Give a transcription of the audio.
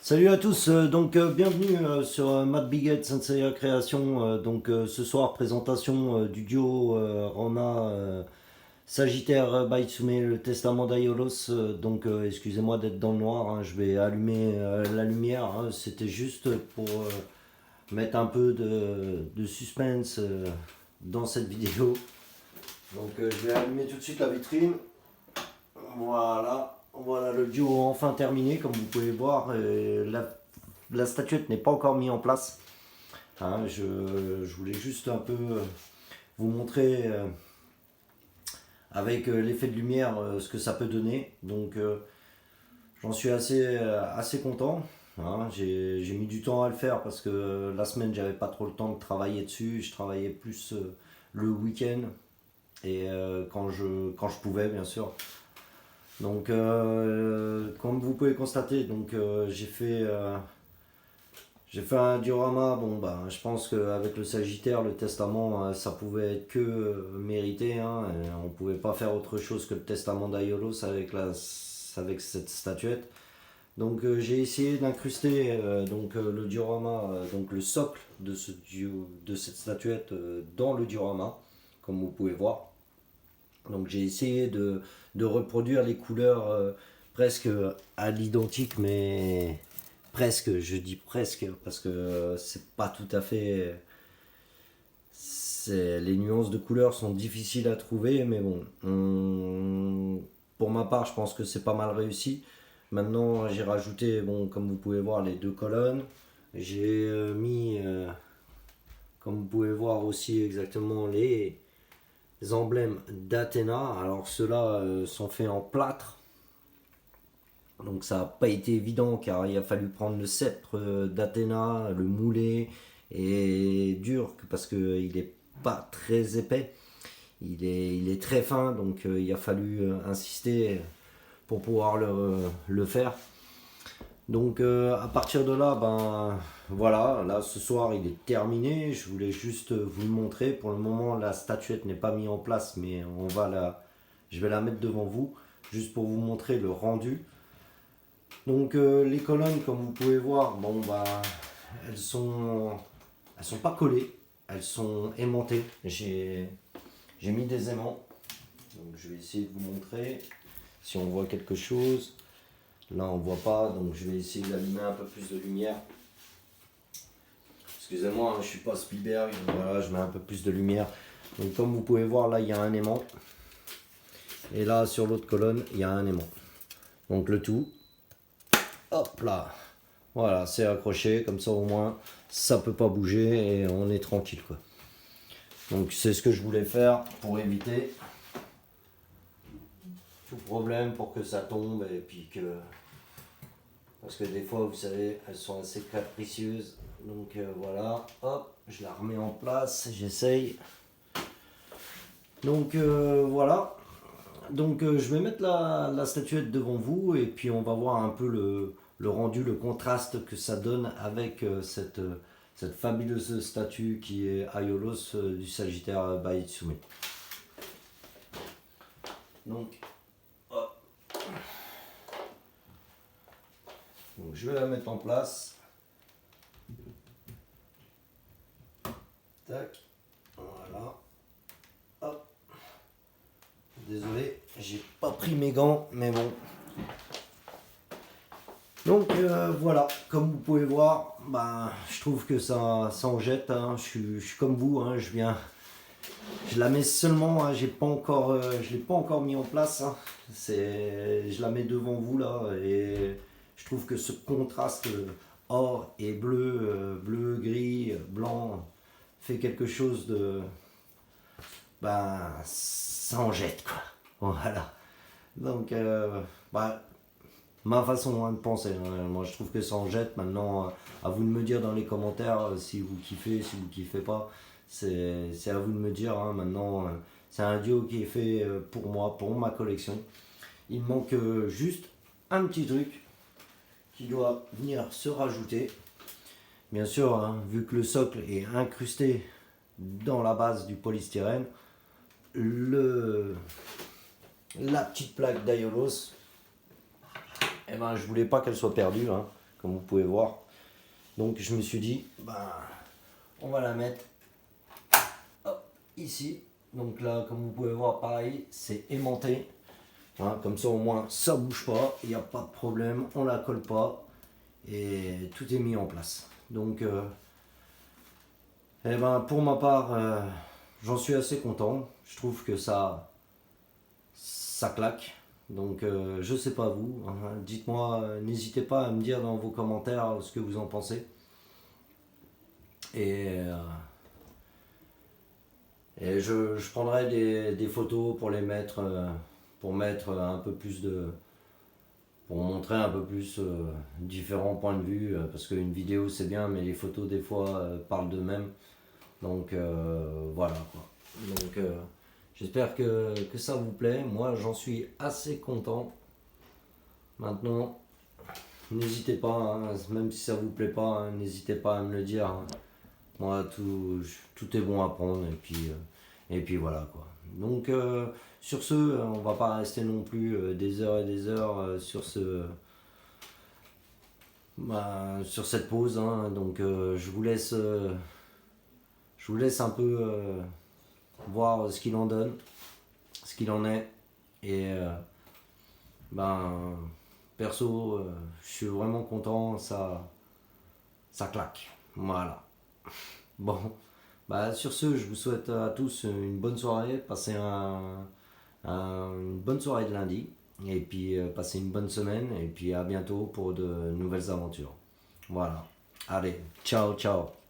Salut à tous, bienvenue sur Matt Biguet Senseiya Création. Ce soir, présentation du duo Rona Sagittaire Baitsume, le testament d'Aiolos. Excusez-moi d'être dans le noir, hein, je vais allumer la lumière. Hein, c'était juste pour mettre un peu de suspense dans cette vidéo. Je vais allumer tout de suite la vitrine. Voilà, voilà le duo enfin terminé, comme vous pouvez voir. La statuette n'est pas encore mise en place. Hein, je voulais juste un peu vous montrer avec l'effet de lumière ce que ça peut donner. J'en suis assez content. Hein, j'ai mis du temps à le faire parce que la semaine j'avais pas trop le temps de travailler dessus. Je travaillais plus le week-end et quand je pouvais bien sûr. Comme vous pouvez constater, j'ai fait un diorama. Bon, bah, je pense qu'avec le Sagittaire, le testament, ça pouvait être que mérité. Hein, et on pouvait pas faire autre chose que le testament d'Aiolos avec cette statuette. J'ai essayé d'incruster le diorama, donc le socle de cette statuette dans le diorama, comme vous pouvez voir. Donc j'ai essayé de reproduire les couleurs presque à l'identique, mais presque, je dis presque, parce que c'est pas tout à fait. Les nuances de couleurs sont difficiles à trouver, mais bon, pour ma part, je pense que c'est pas mal réussi. Maintenant, j'ai rajouté, bon, comme vous pouvez voir, les deux colonnes. J'ai mis, comme vous pouvez voir aussi exactement les emblèmes d'Athéna. Alors ceux-là sont faits en plâtre. Donc ça n'a pas été évident car il a fallu prendre le sceptre d'Athéna, le mouler et dur parce qu'il n'est pas très épais. Il est très fin, donc il a fallu insister pour pouvoir le faire. À partir de là, ben voilà, là ce soir il est terminé. Je voulais juste vous le montrer. Pour le moment, la statuette n'est pas mise en place, mais je vais la mettre devant vous juste pour vous montrer le rendu. Les colonnes, comme vous pouvez voir, bon bah elles sont pas collées, elles sont aimantées. J'ai mis des aimants. Donc je vais essayer de vous montrer si on voit quelque chose. Là on voit pas, donc je vais essayer d'allumer un peu plus de lumière. Excusez-moi, hein, je suis pas Spielberg, voilà, je mets un peu plus de lumière. Donc comme vous pouvez voir, là il y a un aimant. Et là sur l'autre colonne, il y a un aimant. Donc le tout, hop là, voilà, c'est accroché, comme ça au moins ça peut pas bouger et on est tranquille quoi. Donc c'est ce que je voulais faire pour éviter tout problème, pour que ça tombe et puis que... Parce que des fois, vous savez, elles sont assez capricieuses. Voilà, hop, je la remets en place, j'essaye. Voilà. Je vais mettre la statuette devant vous et puis on va voir un peu le rendu, le contraste que ça donne avec cette fabuleuse statue qui est Aiolos du Sagittaire Baitsume. Donc, hop. Donc je vais la mettre en place. Tac. Voilà. Hop. Désolé, j'ai pas pris mes gants, mais bon. Voilà, comme vous pouvez voir, ben, je trouve que ça en jette. Hein. Je suis comme vous, hein, je la mets seulement, hein, je l'ai pas encore mis en place. Hein. Je la mets devant vous là et je trouve que ce contraste or et bleu, bleu, gris, blanc fait quelque chose de, ben, ça en jette quoi. Voilà. Donc, bah, ma façon de penser. Hein. Moi, je trouve que ça en jette. Maintenant, à vous de me dire dans les commentaires si vous kiffez, si vous kiffez pas. C'est à vous de me dire. Hein. Maintenant, c'est un duo qui est fait pour moi, pour ma collection. Il manque juste un petit truc qui doit venir se rajouter. Bien sûr, hein, vu que le socle est incrusté dans la base du polystyrène, la petite plaque d'Aiolos, eh ben, je voulais pas qu'elle soit perdue. Hein. comme vous pouvez voir. Donc je me suis dit, on va la mettre hop, ici. Donc là, comme vous pouvez voir, pareil, c'est aimanté. Hein, comme ça au moins ça bouge pas, il n'y a pas de problème, on la colle pas et tout est mis en place. Donc pour ma part, j'en suis assez content. Je trouve que ça claque. Donc je sais pas vous, hein, dites-moi, n'hésitez pas à me dire dans vos commentaires ce que vous en pensez. Et je prendrai des photos pour les mettre, pour mettre un peu plus de, pour montrer un peu plus différents points de vue, parce qu'une vidéo c'est bien, mais les photos des fois parlent d'eux-mêmes. Donc voilà quoi. Donc j'espère que ça vous plaît. Moi j'en suis assez content. Maintenant, n'hésitez pas, hein, même si ça vous plaît pas, hein, n'hésitez pas à me le dire. Hein. Moi tout est bon à prendre et puis voilà quoi. Donc sur ce, on va pas rester non plus des heures et des heures sur cette pause. Hein. Donc je vous laisse un peu voir ce qu'il en donne, ce qu'il en est. Et perso, je suis vraiment content, ça claque. Voilà. Bon, sur ce, je vous souhaite à tous une bonne soirée, passez une bonne soirée de lundi, et puis passez une bonne semaine, et puis à bientôt pour de nouvelles aventures. Voilà. Allez, ciao, ciao.